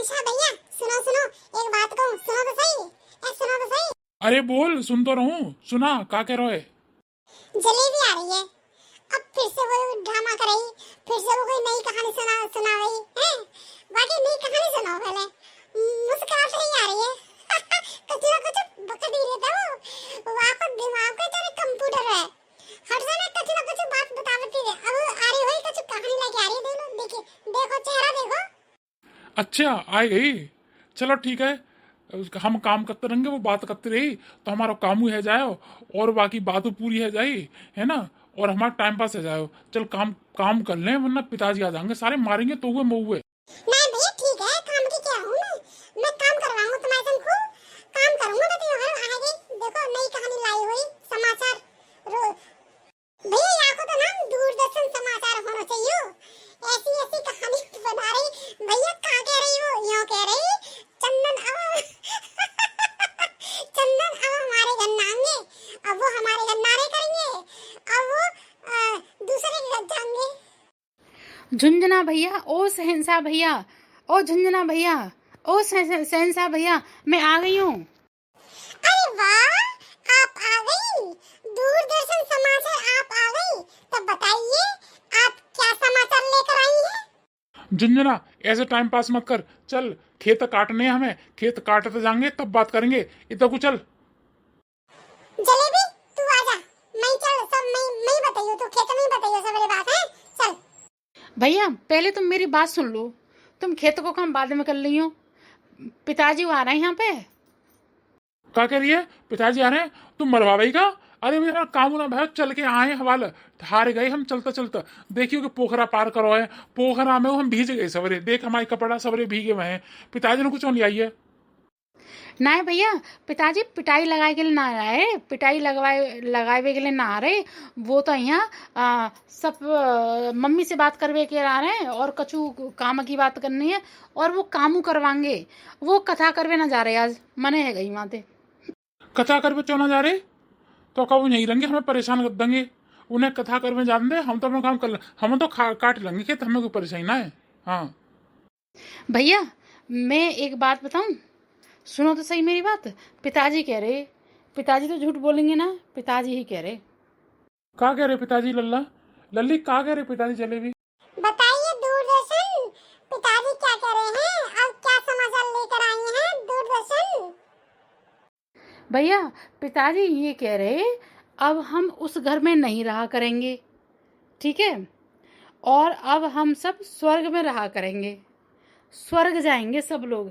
शहंशाह भैया, सुनो सुनो, एक बात कहूँ, सुनो तो सही। सुनो तो सही। अरे बोल, सुन तो रहूं। सुना का कह रहे? जलेबी आ रही है। अब फिर से वो ड्रामा कर रही, फिर से वो कोई नई कहानी सुना रही है। बाकी नई कहानी सुनाओ पहले। मुस्कुराहट नहीं आ रही है। कुछ ना कुछ बकट ही रहता वो आपका दिमाग का तो कंप्यूटर है। हर समय कुछ ना कुछ बात बतावती है। अब आ रही हुई कुछ कहानी लेके आ रही है। देखो देखो चेहरा देखो। अच्छा, आ गई। चलो ठीक है, हम काम करते रहेंगे, वो बात करते रही तो हमारा काम ही है जाओ, और बाकी बात पूरी है जाई, है ना। और हमारा टाइम पास है जाओ। चल काम काम कर लें, वरना पिताजी आ जाएंगे, सारे मारेंगे तो हुए महुए। नहीं भैया ठीक है, काम की क्या हूँ मैं काम करवाऊंगा तुम्हारे संग खूब। काम करूंगा तो तुम्हारे आ गई। देखो नई कहानी लाई हुई समाचार भैया यहाँ को तो नाम दूरदर्शन समाचार होना चाहिए। ऐसी ऐसी कहानी बना रही भैया। कहाँ कह रही हो? यूँ कह रही चंदन अब चंदन अब हमारे घर ना आएंगे। अब वो हमारे घर नारे करेंगे। अब वो दूसरे के घर जाएंगे। झुंझुना भैया, ओ शहंशाह भैया, ओ झुंझुना भैया, ओ शहंशाह भैया, मैं आ गई हूँ। अरे वाह, आप आ गई। दूरदर्शन समाचार आप आ गई। तब बताइए आप क्या समाचार लेकर आई हैं? झुंझुना, ऐसे टाइम पास मत कर। चल खेत काटने हैं हमें, खेत काटते जाएंगे तब बात करेंगे। इतना कुछ चल। जलेबी तू आजा। मैं चल सब मैं बताइयो तो खेत में ही बताइयो सब वाली बात है। चल भैया पहले तुम मेरी बात सुन लो। तुम खेत को काम बाद में कर ली हो। पिताजी आ रहे हैं यहाँ पे। क्या कह रही है? पिताजी आ रहे हैं? तुम मरवा भाई का? अरे मेरा काम ना भाई, चल के आए हवाल, हार गए हम चलता चलता। देखियो कि पोखरा पार करो है, पोखरा में हम भीज गए सवरे। देख हमारे कपड़ा सवरे भीगे हुए हैं। पिताजी ने कुछ नहीं आई है। ना भैया, पिताजी पिटाई लगाए के लिए ना आए, पिटाई लगाए के लिए ना आ रहे। वो तो यहाँ सब मम्मी से बात करवे के आ रहे हैं, और कछु काम की बात करनी है, और वो कामू करवाएंगे। वो कथा करवे ना जा रहे आज, मने है गई वहां ते। कथा कर पे चौना जा रहे तो कब नहीं रहेंगे, हमें परेशान कर देंगे। उन्हें कथा कर में जान दे, हम तो अपना काम कर हम तो काट लेंगे खेत, हमें कोई परेशानी ना है। हाँ भैया मैं एक बात बताऊं, सुनो तो सही मेरी बात। पिताजी कह रहे, पिताजी तो झूठ बोलेंगे ना, पिताजी ही कह रहे। का कह रहे पिताजी? लल्ला लल्ली का कह रहे पिताजी? जलेबी बताइए दूरदर्शन, पिताजी क्या कह रहे हैं? अब क्या समाचार लेकर आए हैं दूरदर्शन? भैया पिताजी ये कह रहे, अब हम उस घर में नहीं रहा करेंगे, ठीक है, और अब हम सब स्वर्ग में रहा करेंगे। स्वर्ग जाएंगे सब लोग।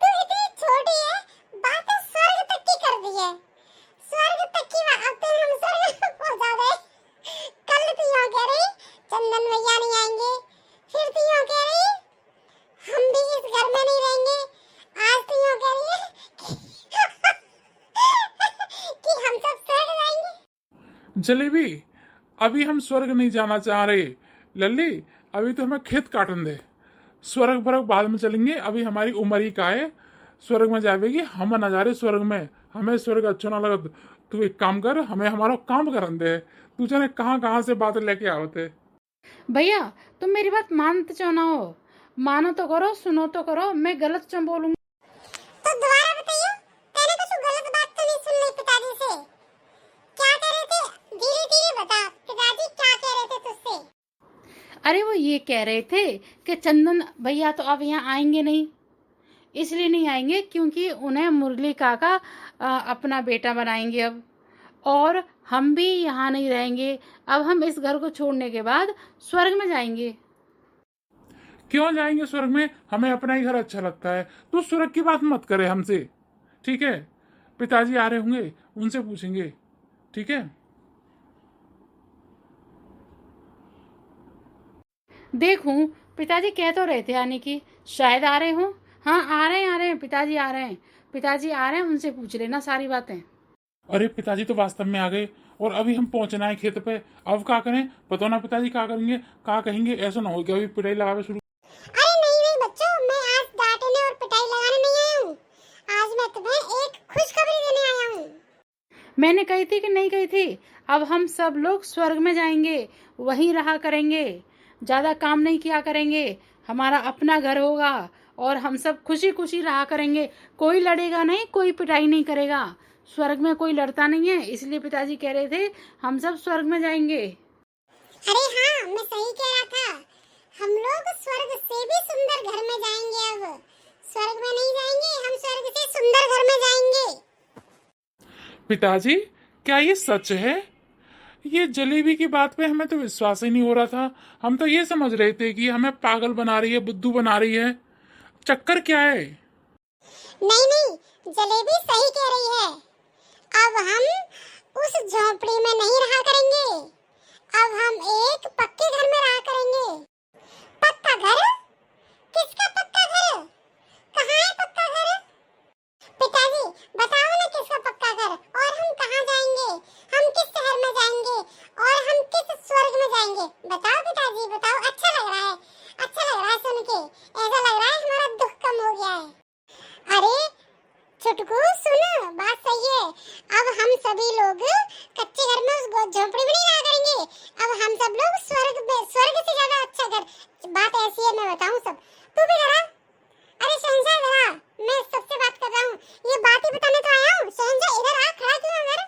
तू इतनी छोटी है, बात तो स्वर्ग तक की कर दी है। स्वर्ग तक की बात, अब तो हम स्वर्ग में पहुंचा गए। कल तो यूं कह रही चंदन भैया नहीं आएंगे, फिर तो यूं कह रही हम भी इस घर में नहीं रहेंगे। आज तो यूं कह रही है कि हम सब स्वर्ग जाएंगे। जलेबी, अभी हम स्वर्ग नहीं जाना चाह रहे लल्ली। अभी तो हमें खेत काटन दे। स्वर्ग भरग बाद में चलेंगे, अभी हमारी उम्र ही का है। स्वर्ग में जाएगी, हम ना जा रहे स्वर्ग में। हमें स्वर्ग अच्छा ना लगा। तू एक काम कर, हमें हमारा काम करन दे। तू जाने कहाँ कहाँ से बात लेके आवते। भैया तुम मेरी बात मानते क्यों ना हो? मानो तो करो, सुनो तो करो। मैं गलत क्यों बोलूंगी? तो दोबारा बताइए, मैंने कुछ गलत बात तो नहीं सुन ली पिताजी से? क्या कह रहे थे? धीरे धीरे बता, पिताजी क्या कह रहे थे तुझसे? अरे वो ये कह रहे थे कि चंदन भैया तो अब यहाँ आएंगे नहीं। इसलिए नहीं आएंगे क्योंकि उन्हें मुरली काका अपना बेटा बनाएंगे अब, और हम भी यहाँ नहीं रहेंगे। अब हम इस घर को छोड़ने के बाद स्वर्ग में जाएंगे। क्यों जाएंगे स्वर्ग में? हमें अपना ही घर अच्छा लगता है। तू स्वर्ग की बात मत करे हमसे, ठीक है? पिताजी आ रहे होंगे, उनसे पूछेंगे, ठीक है? देखूं, पिताजी कह तो रहे थे आने की, शायद आ रहे हों। हाँ आ रहे हैं पिताजी आ रहे हैं, पिताजी आ रहे हैं, उनसे पूछ लेना सारी बातें। अरे पिताजी तो वास्तव में आ गए, और अभी हम पहुंचना है खेत पे। अब क्या करें? पता ना पिताजी क्या करेंगे, क्या कहेंगे। ऐसा ना हो कि अभी पिटाई लगावे शुरू। अरे नहीं नहीं बच्चों, मैं आज डांटने और पिटाई लगाने नहीं आया हूँ। आज मैं तुम्हें एक खुशखबरी देने आया हूँ। मैंने कही थी कि नहीं कही थी? अब हम सब लोग स्वर्ग में जाएंगे, वहीं रहा करेंगे, ज़्यादा काम नहीं किया करेंगे, हमारा अपना घर होगा और हम सब खुशी खुशी रहा करेंगे। कोई लड़ेगा नहीं, कोई पिटाई नहीं करेगा। स्वर्ग में कोई लड़ता नहीं है, इसलिए पिताजी कह रहे थे हम सब स्वर्ग में जाएंगे। अरे हाँ, मैं सही कह रहा था। हम लोग स्वर्ग से भी सुंदर घर में जाएंगे। अब स्वर्ग में नहीं जाएंगे, हम स्वर्ग से सुंदर घर में जाएंगे। पिताजी, क्या ये सच है? ये जलेबी की बात पे हमें तो विश्वास ही नहीं हो रहा था। हम तो ये समझ रहे थे कि हमें पागल बना रही है, बुद्धू बना रही है। चक्कर क्या है? नहीं नहीं, जलेबी सही कह रही है। अब हम उस झोपड़ी में नहीं रहा करेंगे। अब हम एक पक्के घर में रहा करेंगे। पक्का घर? किसका पक्का घर? कहाँ है पक्का घर? पिताजी बताओ ना, किसका पक्का घर? और हम कहाँ जाएंगे? हम किस शहर में जाएंगे? और हम किस स्वर्ग में जाएंगे? बताओ पिताजी, बताओ। अच्छा लग रहा है, अच्छा लग रहा है सुन के। ऐसा लग रहा है हमारा दुख कम हो गया है। अरे छुटकू सुन, बात सही है। अब हम सभी लोग कच्चे घर में उस झोपड़ी में नहीं रहा करेंगे। अब हम सब लोग स्वर्ग में, स्वर्ग से ज्यादा अच्छा घर। बात ऐसी है, मैं बताऊं सब। तू भी जरा, अरे शहंशाह जरा, मैं सबसे बात कर रहा हूँ। ये बात ही बताने तो आया हूँ। शहंशाह इधर आ, खड़ा क्यों है उधर?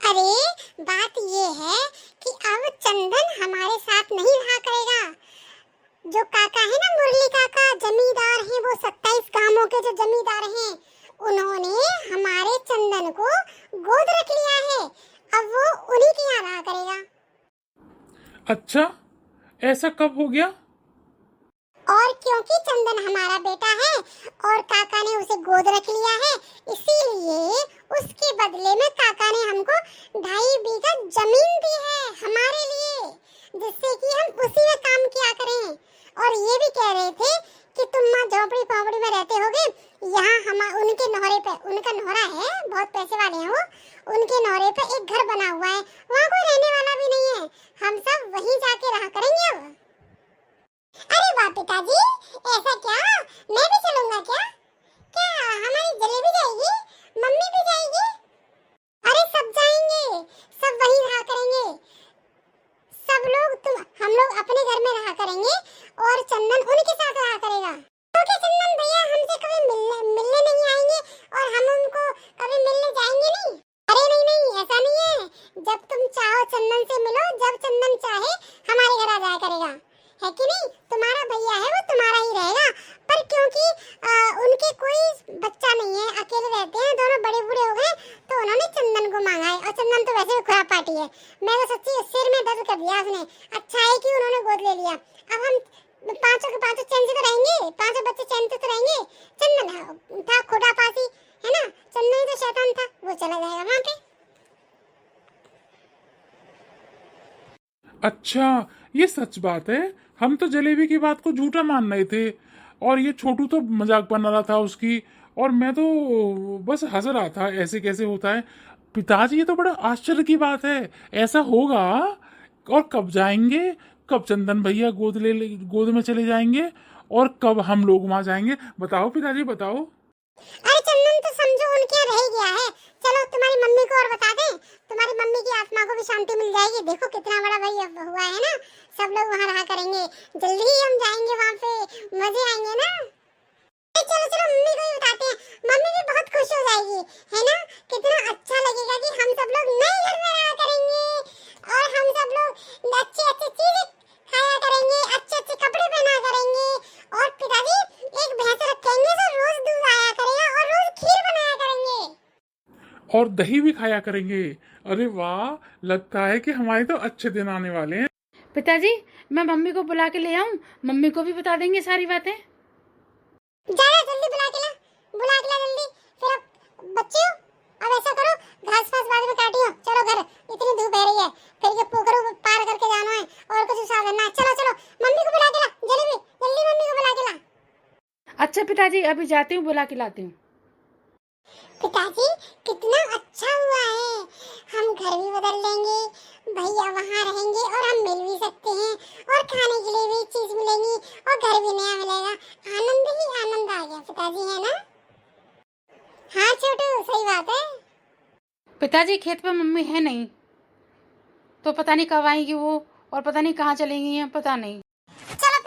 अरे बात ये है कि अब चंदन हमारे साथ नहीं रहा करेगा। जो काका है ना, मुरली काका, जमींदार हैं वो, 27 गांवों के जो जमींदार हैं, उन्होंने हमारे चंदन को गोद रख लिया है। अब वो उन्हीं के यहाँ रहा करेगा। अच्छा, ऐसा कब हो गया? और क्योंकि चंदन हमारा बेटा है और काका ने उसे गोद रख लिया है, इसीलिए उसके बदले में काका ने हमको 2.5 बीघा जमीन दी है हमारे लिए, जिससे कि हम उसी में काम किया करें। और ये भी कह रहे थे कि तुम माँ झोपड़ी पौपड़ी में रहते होगे, यहाँ हम उनके नौरे पे, उनका नौरा है, बहुत पैसे वाले हैं वो, उनके नौरे पे एक घर बना हुआ है, वहाँ कोई रहने वाला भी नहीं है। हम सब वहीं जाके रहा करेंगे अब। अरे वाह पिताजी, ऐसा क्या? मैं भी चलूंगा क्या? क्या हमारी जलेबी जाएगी? मम्मी भी जाएगी? अरे सब जाएंगे, सब वहीं रहा करेंगे। सब लोग, हम लोग अपने घर में रहा करेंगे और चंदन उनके साथ रहा करेगा। क्योंकि चंदन भैया हमसे कभी मिलने नहीं आएंगे और हम उनको कभी मिलने जाएंगे नहीं। अरे नहीं नहीं, ऐसा नहीं है। जब तुम चाहो चंदन से मिलो, जब चंदन चाहे हमारे घर आ जाया करेगा, है कि नहीं? तुम्हारा भैया है वो तुम्हारा ही रहेगा। पर क्योंकि उनके कोई बच्चा नहीं है, अकेले रहते हैं, दोनों बड़े बूढ़े हो गए, तो उन्होंने चंदन को मांगा है। और चंदन तो वैसे भी खुराब पार्टी है। मैं तो सच्ची सिर में दर्द कर दिया उसने। अच्छा है कि उन्होंने गोद ले लिया। अब हम पांचों के पांचों चैन से तो रहेंगे, पांचों बच्चे चैन से तो रहेंगे। चंदन था खोटा पासी, है ना? चंदन ही तो शैतान था, वो चला जाएगा वहाँ पे। अच्छा, ये सच बात है। हम तो जलेबी की बात को झूठा मान रहे थे और ये छोटू तो मजाक बना रहा था उसकी, और मैं तो बस हंस रहा था। ऐसे कैसे होता है? पिताजी, ये तो बड़ा आश्चर्य की बात है। ऐसा होगा? और कब जाएंगे? कब चंदन भैया गोद में चले जाएंगे और कब हम लोग वहां जाएंगे? बताओ पिताजी, बताओ। अरे चंदन तो समझो उनके यहाँ रह गया है। चलो तुम्हारी मम्मी को और बता दें, तुम्हारी मम्मी की आत्मा को भी शांति मिल जाएगी। देखो कितना बड़ा भाई हुआ है ना, सब लोग वहाँ रहा करेंगे। जल्दी ही हम जाएंगे वहाँ पे, मजे आएंगे ना। चलो चलो मम्मी को भी बताते हैं, मम्मी भी बहुत खुश हो जाएगी, है ना? कितना अच्छा लगेगा कि हम सब लोग नए घर में रहा करेंगे और हम सब लोग अच्छी अच्छी चीजें खाया करेंगे, अच्छे अच्छे कपड़े पहना करेंगे। और पिताजी एक भैंस रखेंगे तो रोज दूध आया करेगा और रोज खीर बनाया करेंगे और दही भी खाया करेंगे। अरे वाह, लगता है कि हमारे तो अच्छे दिन आने वाले हैं। पिताजी, मैं मम्मी को बुला के ले आऊं? मम्मी को भी बता देंगे सारी बातें। ज्यादा जल्दी बुला के ला जल्दी। फिर अब बच्चियों, अब ऐसा करो, घास फास बाद में काटियो, चलो घर, इतनी धूप है रही है, फिर ये पोखरों पार करके जाना है और कुछ हिसाब करना है। चलो चलो मम्मी को बुला के ला, जल्दी जल्दी मम्मी को बुला के ला। अच्छा पिताजी, अभी जाती हूँ, बुला के लाती हूँ। पिताजी कितना अच्छा हुआ है, हम घर भी बदल लेंगे, भैया वहाँ रहेंगे और हम मिल भी सकते हैं और खाने के लिए भी चीज मिलेंगी और घर भी नया मिलेगा। आनंद ही आनंद आ गया पिताजी, है ना? हाँ छोटू, सही बात है। पिताजी खेत पे मम्मी है नहीं, तो पता नहीं कब आएगी वो, और पता नहीं कहाँ चली गई हैं, पता नहीं। चलो